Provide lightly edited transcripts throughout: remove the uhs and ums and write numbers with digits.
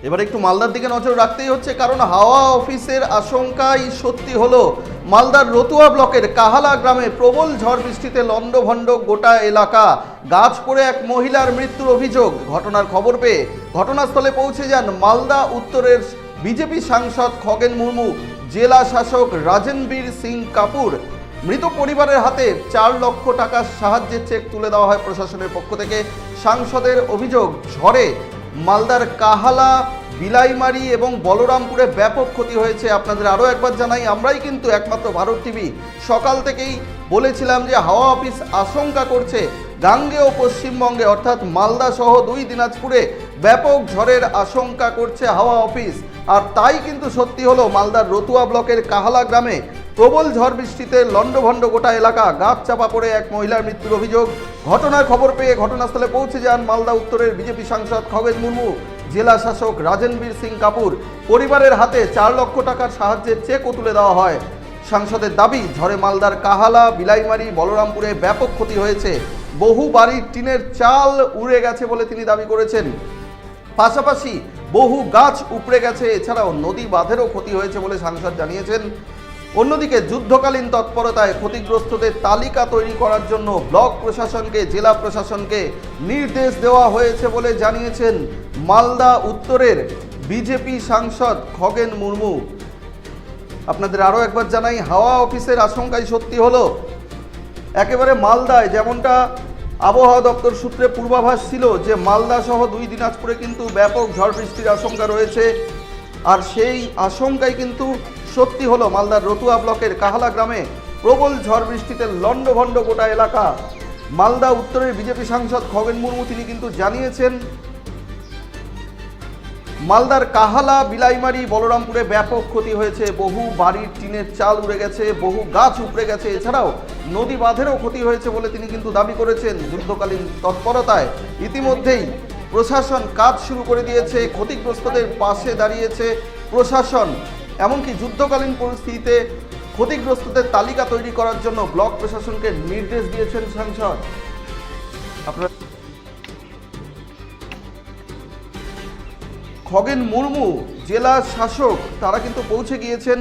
এবার একটু মালদার দিকে নজর রাখতেই হচ্ছে, কারণ হাওয়া অফিসের আশঙ্কাই সত্যি হলো। মালদার রতুয়া ব্লকের কাহালা গ্রামে প্রবল ঝড় বৃষ্টিতে লণ্ডভণ্ড গোটা এলাকা। গাছ পড়ে এক মহিলার মৃত্যুর অভিযোগ। ঘটনার খবর পেয়ে ঘটনাস্থলে পৌঁছে যান মালদা উত্তরের বিজেপি সাংসদ খগেন মুর্মু, জেলা শাসক রাজনবীর সিং কাপুর। মৃত পরিবারের হাতে 4 লক্ষ টাকার সাহায্যের চেক তুলে দেওয়া হয় প্রশাসনের পক্ষ থেকে। সাংসদের অভিযোগ, ঝড়ে মালদার কাহালা, বিলাইমারি এবং বলরামপুরে ব্যাপক ক্ষতি হয়েছে। আপনাদের আরও একবার জানাই, আমরাই কিন্তু একমাত্র ভারত টিভি সকাল থেকেই বলেছিলাম যে হাওয়া অফিস আশঙ্কা করছে গাঙ্গেয় পশ্চিমবঙ্গে অর্থাৎ মালদা সহ 2 দিনাজপুরে ব্যাপক ঝড়ের আশঙ্কা করছে হাওয়া অফিস। আর তাই কিন্তু সত্যি হলো, মালদার রতুয়া ব্লকের কাহালা গ্রামে প্রবল ঝড় বৃষ্টিতে লণ্ডভণ্ড গোটা এলাকা। গাছ চাপা পড়ে এক মহিলার মৃত্যুর অভিযোগ। ঘটনার খবর পেয়ে ঘটনাস্থলে পৌঁছে যান মালদা উত্তরের বিজেপি সাংসদ খগেন মুর্মু, জেলা শাসক রাজনবীর সিং কাপুর। পরিবারের হাতে 4 লক্ষ টাকার সাহায্যের চেকও তুলে দেওয়া হয়। সাংসদের দাবি, ঝড়ে মালদার কাহালা, বিলাইমারি, বলরামপুরে ব্যাপক ক্ষতি হয়েছে। বহু বাড়ির টিনের চাল উড়ে গেছে বলে তিনি দাবি করেছেন। পাশাপাশি বহু গাছ উপড়ে গেছে। এছাড়াও নদী বাঁধেরও ক্ষতি হয়েছে বলে সাংসদ জানিয়েছেন। অন্যদিকে যুদ্ধকালীন তৎপরতায় ক্ষতিগ্রস্তদের তালিকা তৈরি করার জন্য ব্লক প্রশাসনকে, জেলা প্রশাসনকে নির্দেশ দেওয়া হয়েছে বলে জানিয়েছেন মালদা উত্তরের বিজেপি সাংসদ খগেন মুর্মু। আপনাদের আরও একবার জানাই, হাওয়া অফিসের আশঙ্কাই সত্যি হলো। একেবারে মালদায় যেমনটা আবহাওয়া দপ্তর সূত্রে পূর্বাভাস ছিল যে মালদা সহ 2 দিনাজপুরে কিন্তু ব্যাপক ঝড় বৃষ্টির আশঙ্কা রয়েছে, আর সেই আশঙ্কাই কিন্তু সত্যি হলো। মালদার রতুয়া ব্লকের কাহালা গ্রামে প্রবল ঝড় বৃষ্টিতে লণ্ডভণ্ড গোটা এলাকা। মালদা উত্তরের বিজেপি সাংসদ খগেন মুর্মু তিনি কিন্তু জানিয়েছেন, মালদার কাহালা, বিলাইমারি, বলরামপুরে ব্যাপক ক্ষতি হয়েছে। বহু বাড়ির টিনের চাল উড়ে গেছে, বহু গাছ উপড়ে গেছে। এছাড়াও নদী বাঁধেরও ক্ষতি হয়েছে বলে তিনি কিন্তু দাবি করেছেন। যুদ্ধকালীন তৎপরতায় ইতিমধ্যেই প্রশাসন কাজ শুরু করে দিয়েছে, ক্ষতিগ্রস্তদের পাশে দাঁড়িয়েছে প্রশাসন। এমনকি যুদ্ধকালীন পরিস্থিতিতে ক্ষতিগ্রস্তদের তালিকা তৈরি করার জন্য ব্লক প্রশাসনকে নির্দেশ দিয়েছেন সাংসদ। আপনারা খগেন মুর্মু, জেলা শাসক, তারা কিন্তু পৌঁছে গিয়েছেন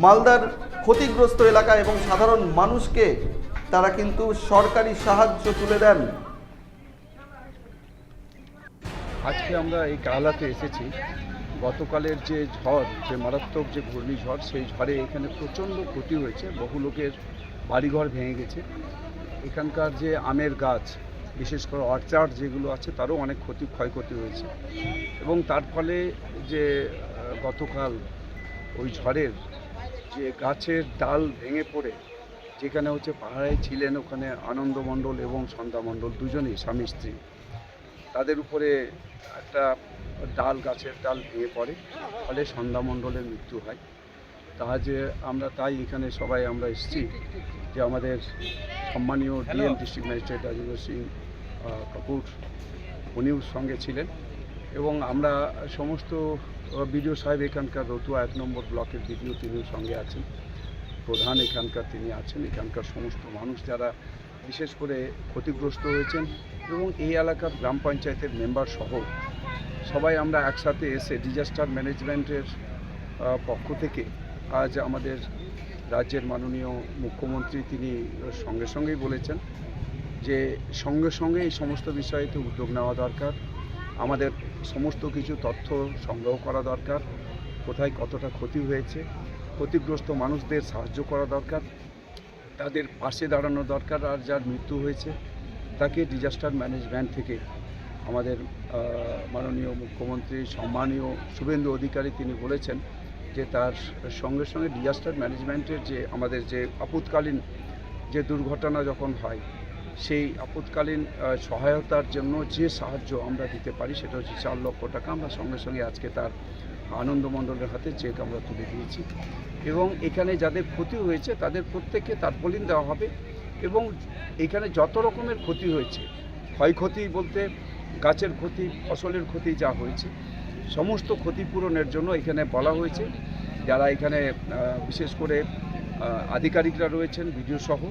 মালদার ক্ষতিগ্রস্ত এলাকায় এবং সাধারণ মানুষকে তারা কিন্তু সরকারি সাহায্য তুলে দেন। আজকে আমরা এই কাহালাতে এসেছি। গতকালের যে ঝড়, যে মারাত্মক যে ঘূর্ণিঝড়, সেই ঝড়ে এখানে প্রচণ্ড ক্ষতি হয়েছে। বহু লোকের বাড়িঘর ভেঙে গেছে। এখানকার যে আমের গাছ, বিশেষ করে অর্চার্ড যেগুলো আছে, তারও অনেক ক্ষয়ক্ষতি হয়েছে। এবং তার ফলে যে গতকাল ওই ঝড়ের যে গাছের ডাল ভেঙে পড়ে, যেখানে হচ্ছে পাহাড়ে ছিলেন ওখানে আনন্দ মণ্ডল এবং সন্ধ্যা মণ্ডল, দুজনেই স্বামী স্ত্রী, তাদের উপরে একটা গাছের ডাল ভেঙে পড়ে, ফলে সন্ধ্যা মণ্ডলের মৃত্যু হয়। তাই এখানে সবাই আমরা এসেছি যে আমাদের সম্মানীয় DM district magistrate Rajendra Singh Kapoor, উনিও সঙ্গে ছিলেন। এবং আমরা সমস্ত বিডিও সাহেব, এখানকার রতুয়া 1 নম্বর ব্লকের বিডিও, তিনিও সঙ্গে আছেন। প্রধান এখানকার তিনি আছেন। এখানকার সমস্ত মানুষ যারা বিশেষ করে ক্ষতিগ্রস্ত হয়েছেন এবং এই এলাকার গ্রাম পঞ্চায়েতের মেম্বার সহ সবাই আমরা একসাথে এসে ডিজাস্টার ম্যানেজমেন্টের পক্ষ থেকে আজ আমাদের রাজ্যের মাননীয় মুখ্যমন্ত্রী তিনি সঙ্গে সঙ্গেই বলেছেন যে সঙ্গে এই সমস্ত বিষয়েতে উদ্যোগ নেওয়া দরকার। আমাদের সমস্ত কিছু তথ্য সংগ্রহ করা দরকার, কোথায় কতটা ক্ষতি হয়েছে, ক্ষতিগ্রস্ত মানুষদের সাহায্য করা দরকার, তাদের পাশে দাঁড়ানো দরকার। আর যার মৃত্যু হয়েছে তাকে ডিজাস্টার ম্যানেজমেন্ট থেকে আমাদের মাননীয় মুখ্যমন্ত্রী সম্মানীয় শুভেন্দু অধিকারী তিনি বলেছেন যে তার সঙ্গে সঙ্গে ডিজাস্টার ম্যানেজমেন্টের যে আমাদের যে আপৎকালীন যে দুর্ঘটনা যখন হয়, সেই আপৎকালীন সহায়তার জন্য যে সাহায্য আমরা দিতে পারি সেটা হচ্ছে 4 লক্ষ টাকা। আমরা সঙ্গে সঙ্গে আজকে তার আনন্দ মণ্ডলের হাতে চেক আমরা তুলে দিয়েছি। এবং এখানে যাদের ক্ষতি হয়েছে তাদের প্রত্যেককে তারপলিন দেওয়া হবে। এবং এখানে যত রকমের ক্ষতি হয়েছে, ক্ষয়ক্ষতি বলতে গাছের ক্ষতি, ফসলের ক্ষতি যা হয়েছে, সমস্ত ক্ষতিপূরণের জন্য এখানে বলা হয়েছে যারা এখানে বিশেষ করে আধিকারিকরা রয়েছেন, বিডিও সহ,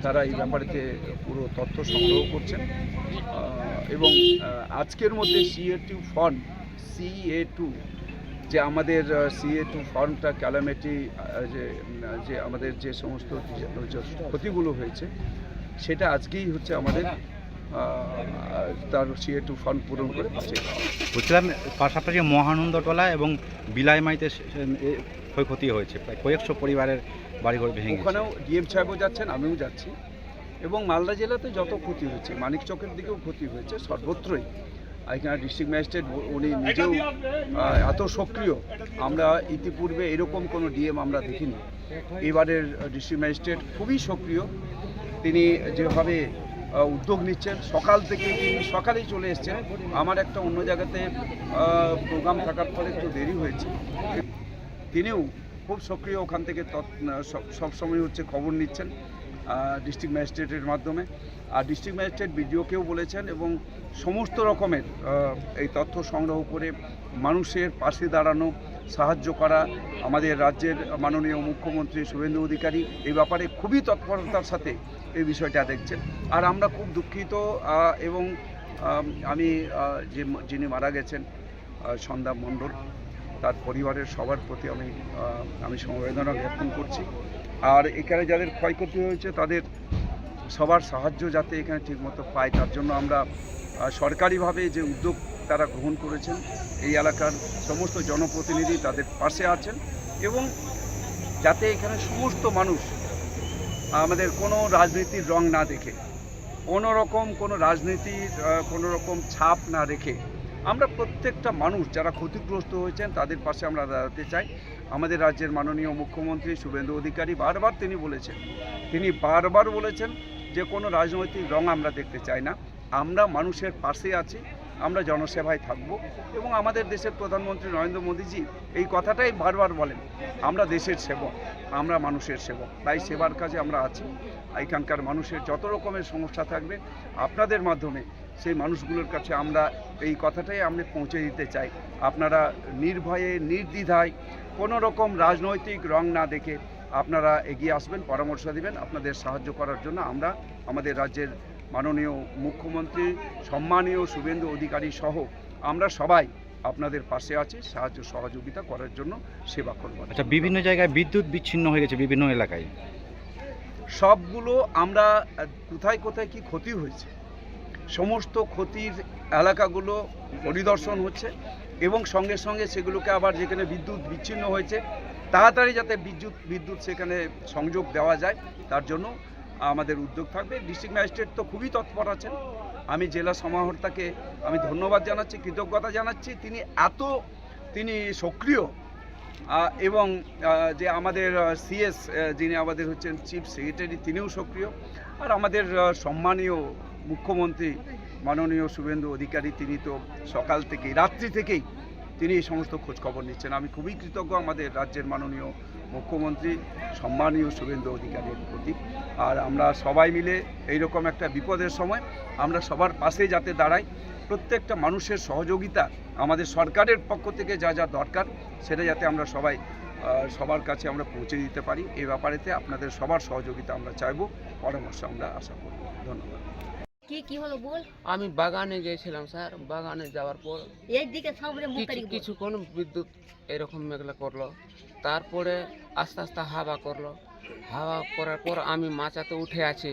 তারা এই ব্যাপারেতে পুরো তথ্য সংগ্রহ করছেন। এবং আজকের মধ্যে CA2 ফান্ড CA2 যে আমাদের CA2 ফর্মটা ক্যালামিটি যে আমাদের যে সমস্ত ক্ষতিগুলো হয়েছে সেটা আজকেই হচ্ছে আমাদের তার CA2 ফর্ম পূরণ করে পাঠিয়ে দেওয়া। বুঝছিলাম পাশাপাশি মহানন্দটোলা এবং বিলাইমাইতে ক্ষয়ক্ষতি হয়েছে, প্রায় কয়েকশো পরিবারের বাড়িঘর ভেঙে গেছে। ওখানেও ডিএম সাহেবও যাচ্ছেন, আমিও যাচ্ছি, এবং মালদা জেলাতে যত ক্ষতি হয়েছে, মানিকচকের দিকেও ক্ষতি হয়েছে, সর্বত্রই। এখানে ডিস্ট্রিক্ট ম্যাজিস্ট্রেট উনি নিজেও এত সক্রিয়, আমরা ইতিপূর্বে এরকম কোনো ডিএম আমরা দেখিনি। এবারের ডিস্ট্রিক্ট ম্যাজিস্ট্রেট খুবই সক্রিয়, তিনি যেভাবে উদ্যোগ নিচ্ছেন, সকাল থেকে তিনি সকালেই চলে এসছেন। আমার একটা অন্য জায়গাতে প্রোগ্রাম থাকার ফলে একটু দেরি হয়েছে, তিনিও খুব সক্রিয় ওখান থেকে সবসময় হচ্ছে খবর নিচ্ছেন ডিস্ট্রিক্ট ম্যাজিস্ট্রেটের মাধ্যমে। আর ডিস্ট্রিক্ট ম্যাজিস্ট্রেট বিডিওকেও বলেছেন এবং সমস্ত রকমের এই তথ্য সংগ্রহ করে মানুষের পাশে দাঁড়ানো, সাহায্য করা। আমাদের রাজ্যের মাননীয় মুখ্যমন্ত্রী শুভেন্দু অধিকারী এই ব্যাপারে খুবই তৎপরতার সাথে এই বিষয়টা দেখছেন। আর আমরা খুব দুঃখিত, এবং আমি যিনি মারা গেছেন সন্ধ্যা মণ্ডল, তার পরিবারের সবার প্রতি আমি সমবেদনা জ্ঞাপন করছি। আর এখানে যাদের ক্ষয়ক্ষতি হয়েছে তাদের সবার সাহায্য যাতে এখানে ঠিকমতো পায়, তার জন্য আমরা সরকারিভাবে যে উদ্যোগ তারা গ্রহণ করেছেন, এই এলাকার সমস্ত জনপ্রতিনিধি তাদের পাশে আছেন, এবং যাতে এখানে সমস্ত মানুষ আমাদের কোনো রাজনীতির রং না দেখে, কোনো রাজনীতির কোনো রকম ছাপ না রেখে, আমরা প্রত্যেকটা মানুষ যারা ক্ষতিগ্রস্ত হয়েছেন তাদের পাশে আমরা দাঁড়াতে চাই। আমাদের রাজ্যের মাননীয় মুখ্যমন্ত্রী শুভেন্দু অধিকারী তিনি বারবার বলেছেন যে কোনো রাজনৈতিক রং আমরা দেখতে চাই না, আমরা মানুষের পাশে আছি, আমরা জনসেবায় থাকব। এবং আমাদের দেশের প্রধানমন্ত্রী নরেন্দ্র মোদীজি এই কথাটাই বারবার বলেন, আমরা দেশের সেবক, আমরা মানুষের সেবক, তাই সেবার কাজে আমরা আছি। এখানকার মানুষের যত রকমের সমস্যা থাকবে আপনাদের মাধ্যমে সেই মানুষগুলোর কাছে আমরা এই কথাটাই আমরা পৌঁছে দিতে চাই। আপনারা নির্ভয়ে নির্দ্বিধায় কোনো রকম রাজনৈতিক রং না দেখে আপনারা এগিয়ে আসবেন, পরামর্শ দিবেন, আপনাদের সাহায্য করার জন্য আমরা আমাদের রাজ্যের মাননীয় মুখ্যমন্ত্রী সম্মানীয় শুভেন্দু অধিকারী সহ আমরা সবাই আপনাদের পাশে আছি, সাহায্য সহযোগিতা করার জন্য সেবা করব। আচ্ছা, বিভিন্ন জায়গায় বিদ্যুৎ বিচ্ছিন্ন হয়ে গেছে বিভিন্ন এলাকায়, সবগুলো আমরা কোথায় কোথায় কি ক্ষতি হয়েছে সমস্ত ক্ষতির এলাকাগুলো পরিদর্শন হচ্ছে, এবং সঙ্গে সঙ্গে সেগুলোকে আবার যেখানে বিদ্যুৎ বিচ্ছিন্ন হয়েছে তাড়াতাড়ি যাতে বিদ্যুৎ সেখানে সংযোগ দেওয়া যায় তার জন্য আমাদের উদ্যোগ থাকবে। ডিস্ট্রিক্ট ম্যাজিস্ট্রেট তো খুবই তৎপর আছেন, আমি জেলা সমাহর্তাকে আমি ধন্যবাদ জানাচ্ছি, কৃতজ্ঞতা জানাচ্ছি, তিনি সক্রিয়, এবং যে আমাদের CS যিনি আমাদের হচ্ছেন চিফ সেক্রেটারি তিনিও সক্রিয়। আর আমাদের সম্মানীয় মুখ্যমন্ত্রী মাননীয় শুভেন্দু অধিকারী তিনি তো সকাল থেকেই রাত্রি থেকেই তিনি এই সমস্ত খোঁজখবর নিচ্ছেন। আমি খুবই কৃতজ্ঞ আমাদের রাজ্যের মাননীয় মুখ্যমন্ত্রী সম্মানীয় শুভেন্দু অধিকারীর প্রতি। আর আমরা সবাই মিলে এইরকম একটা বিপদের সময় আমরা সবার পাশে যাতে দাঁড়াই, প্রত্যেকটা মানুষের সহযোগিতা আমাদের সরকারের পক্ষ থেকে যা যা দরকার সেটা যাতে আমরা সবার কাছে আমরা পৌঁছে দিতে পারি, এই ব্যাপারেতে আপনাদের সবার সহযোগিতা আমরা চাইব, পরামর্শ আমরা আশা করব। ধন্যবাদ। কি হলো বল? আমি বাগানে গিয়েছিলাম স্যার, বাগানে যাওয়ার পর এইদিকে সবরে মুতারি বল। কিছুক্ষণ বিদ্যুৎ এরকম মেঘলা করলো, তারপরে আস্তে আস্তে হাওয়া করলো, হাওয়া করার পর আমি মাচাতে উঠে আছি,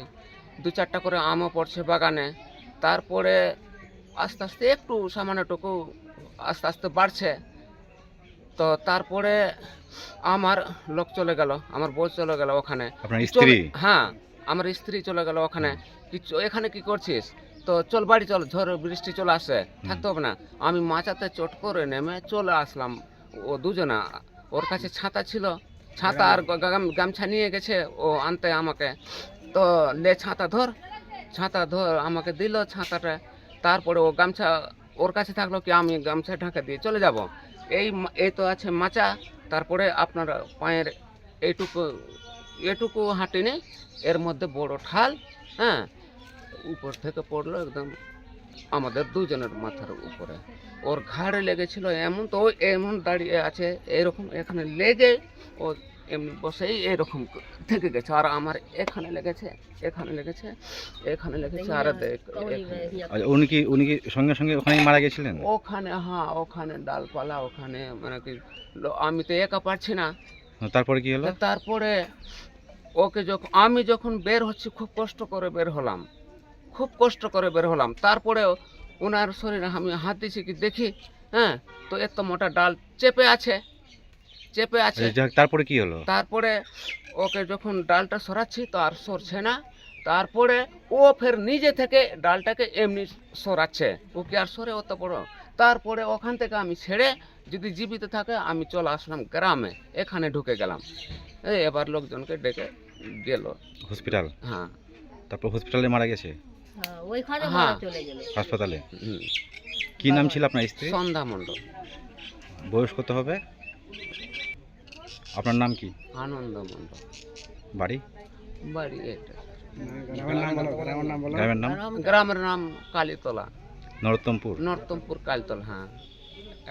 2-4টা করে আমও পড়ছে বাগানে, তারপরে আস্তে আস্তে একটু সামান্যটুকু আস্তে আস্তে বাড়ছে, তো তারপরে আমার লোক চলে গেল, আমার বউ চলে গেল ওখানে। আপনার স্ত্রী? হ্যাঁ, আমার স্ত্রী চলে গেল ওখানে। এখানে কি করছিস? তো চল বাড়ি চল, ঝড় বৃষ্টি চলে আসে, থাকতে হবে না। আমি মাচাতে চট করে নেমে চলে আসলাম। ও দুজনা, ওর কাছে ছাতা ছিল, ছাতা আর গামছা নিয়ে গেছে ও আনতে আমাকে। তো লে ছাতা ধর আমাকে দিল ছাতাটা। তারপরে ও গামছা ওর কাছে থাকলো কি আমি গামছা ঢাকা দিয়ে চলে যাব। এই তো আছে মাচা, তারপরে আপনার পায়ের এটুকু হাঁটি নেই, এর মধ্যে বড় ঠাল, হ্যাঁ, উপর থেকে পড়লো একদম আমাদের দুজনের মাথার উপরে। ওর ঘাড়ে লেগেছিল এমন, তো এমন দাঁড়িয়ে আছে এরকম, এখানে লেগে ও এমনি বসেই এরকম থেকে গেছে, আর আমার এখানে লেগেছে, এখানে লেগেছে, এখানে লেগেছে, আর উনি কি সঙ্গে সঙ্গে ওখানেই মারা গেছিলেন? ওখানে, হ্যাঁ ওখানে ডালপালা, ওখানে মানে কি আমি তো একা পারছি না। তারপরে কি হলো? তারপরে ওকে আমি যখন বের হচ্ছি, খুব কষ্ট করে বের হলাম, খুব কষ্ট করে বের হলাম। তারপরে ওনার শরীরে আমি হাত দিয়েছি, কি দেখি, হ্যাঁ, তো এত মোটা ডাল চেপে আছে। তারপরে কি হলো? তারপরে ওকে যখন ডালটা সরাচ্ছি তো আর সরছে না। তারপরে ও ফের নিজে থেকে ডালটাকে এমনি সরাচ্ছে, ও কি আর সরে অত বড়। তারপরে ওখান থেকে আমি ছেড়ে, যদি জীবিত থাকে আমি চলে আসলাম গ্রামে, এখানে ঢুকে গেলাম। এবার লোকজনকে ডেকে গেল হসপিটাল। হ্যাঁ, তারপর হসপিটালে মারা গেছে, হ্যাঁ, ওইখানে হ্যাঁ। মারা চলে গেল। হাসপাতালে। হুম। কি নাম ছিল আপনার স্ত্রী? সন্ধ্যা মণ্ডল। বয়স কত হবে? আপনার নাম কি? আনন্দ মণ্ডল। বাড়ি? বাড়ি এটা। গ্রামের নাম? গ্রামের নাম কালীতলা, নরোত্তমপুর। নর্তমপুর কালীতলা। হ্যাঁ,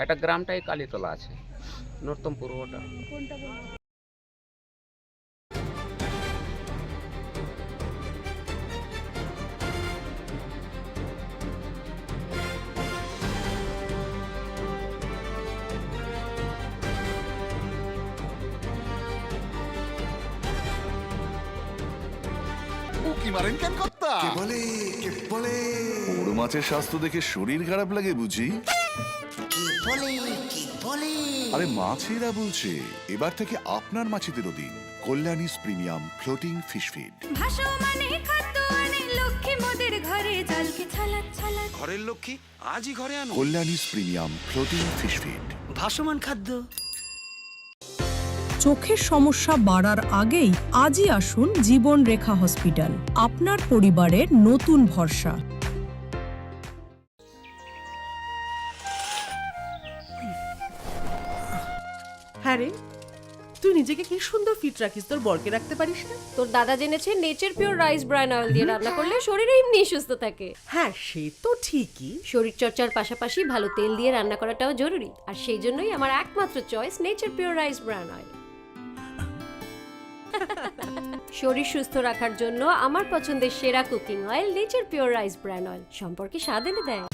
এটা গ্রামটাই কালীতলা আছে, নর্তমপুর ওটা। উকি মারেন কেন কর্তা? কে বলে বড় মাছের স্বাস্থ্য দেখে শরীর খারাপ লাগে বুঝি? কে বলে আরে মাছেরা বলছে, এবার থেকে আপনার মাছেদেরও দিন কল্যাণীস প্রিমিয়াম ফ্লোটিং ফিশ ফিড। ভাসমানে খাদ্য আনে লক্ষ্মী মোদের ঘরে, জলকে ছালাত ছালাত ঘরের লক্ষ্মী আজই ঘরে আনো কল্যাণীস প্রিমিয়াম ফ্লোটিং ফিশ ফিড। ভাসমান খাদ্য। চোখের সমস্যা বাড়ার আগেই আজই আসুন জীবন রেখা হসপিটাল, আপনার পরিবারের নতুন ভরসা। হ্যাঁ রে, তুই নিজেকে কি সুন্দর ফিট রাখিস, তোর বরকে রাখতে পারিস না? তোর দাদা জেনেছে nature pure rice bran oil দিয়ে রান্না করলে শরীর এমনি সুস্থ থাকে। হ্যাঁ, সে তো ঠিকই। শরীর চর্চার পাশাপাশি ভালো তেল দিয়ে রান্না করাটাও জরুরি, আর সেই জন্যই আমার একমাত্র choice nature pure rice bran oil. শরীর সুস্থ রাখার জন্য আমার পছন্দের সেরা cooking oil nature pure rice bran oil, সম্পর্কে স্বাদ এনে দেয়।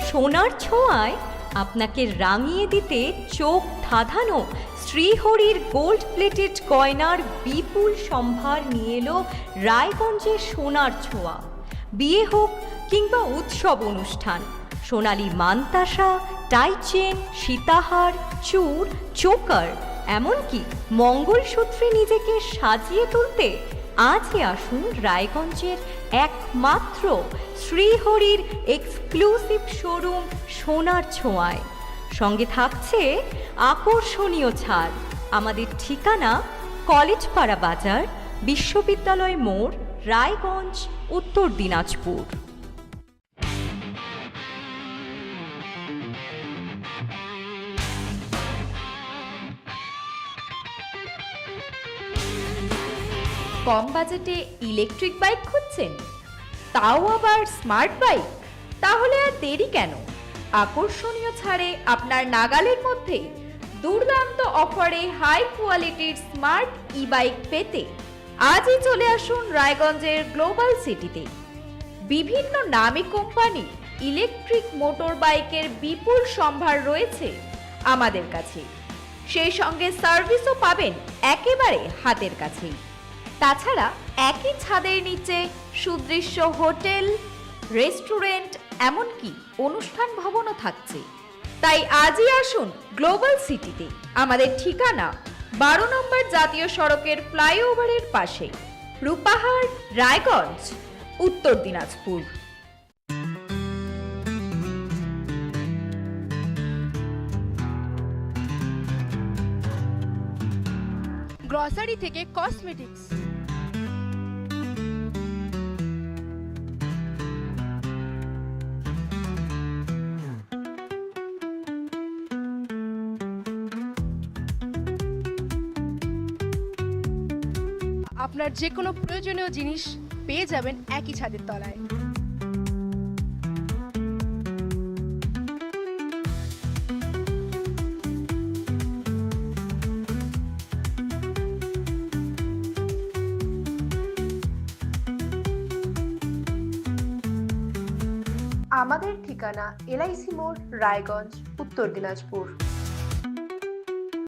সোনার ছোঁয়ায় আপনাকে রাঙিয়ে দিতে চোখ ধাঁধানো শ্রীহরির গোল্ড প্লেটেড গয়নার বিপুল সম্ভার নিয়ে এলো রায়গঞ্জের সোনার ছোঁয়া। বিয়ে হোক কিংবা উৎসব অনুষ্ঠান, সোনালী মানতাসা, টাইচেন, সীতাহার, চূড়, চোকার, এমনকি মঙ্গলসূত্রে নিজেকে সাজিয়ে তুলতে আজই আসুন রায়গঞ্জের একমাত্র শ্রীহরির এক্সক্লুসিভ শোরুম সোনার ছোঁয়ায়। সঙ্গে থাকছে আকর্ষণীয় ছাড়। আমাদের ঠিকানা কলেজপাড়া বাজার, বিশ্ববিদ্যালয় মোড়, রায়গঞ্জ, উত্তর দিনাজপুর। কম বাজেটে ইলেকট্রিক বাইক খুঁজছেন, তাও আবার স্মার্ট বাইক? তাহলে আর দেরি কেন? আকর্ষণীয় ছাড়ে আপনার নাগালের মধ্যে দুর্দান্ত অফারে হাই কোয়ালিটির স্মার্ট ই বাইক পেতে আজই চলে আসুন রায়গঞ্জের গ্লোবাল সিটিতে। বিভিন্ন নামী কোম্পানি ইলেকট্রিক মোটর বাইকের বিপুল সম্ভার রয়েছে আমাদের কাছে, সেই সঙ্গে সার্ভিসও পাবেন একেবারে হাতের কাছেই। তাছাড়া একই ছাদের নিচে সুদৃশ্য হোটেল, রেস্টুরেন্ট, এমনকি অনুষ্ঠান ভবনও থাকছে। তাই আজই আসুন গ্লোবাল সিটিতে। আমাদের ঠিকানা 12 নম্বর জাতীয় সড়কের ফ্লাইওভারের পাশে, রূপাহার, রায়গঞ্জ, উত্তর দিনাজপুর। গ্রসারি থেকে কসমেটিক্স, আপনার যে কোনো প্রয়োজনীয় জিনিস পেয়ে যাবেন একই ছাদের তলায়। আমাদের ঠিকানা এলআইসি মোড়, রায়গঞ্জ, উত্তর দিনাজপুর।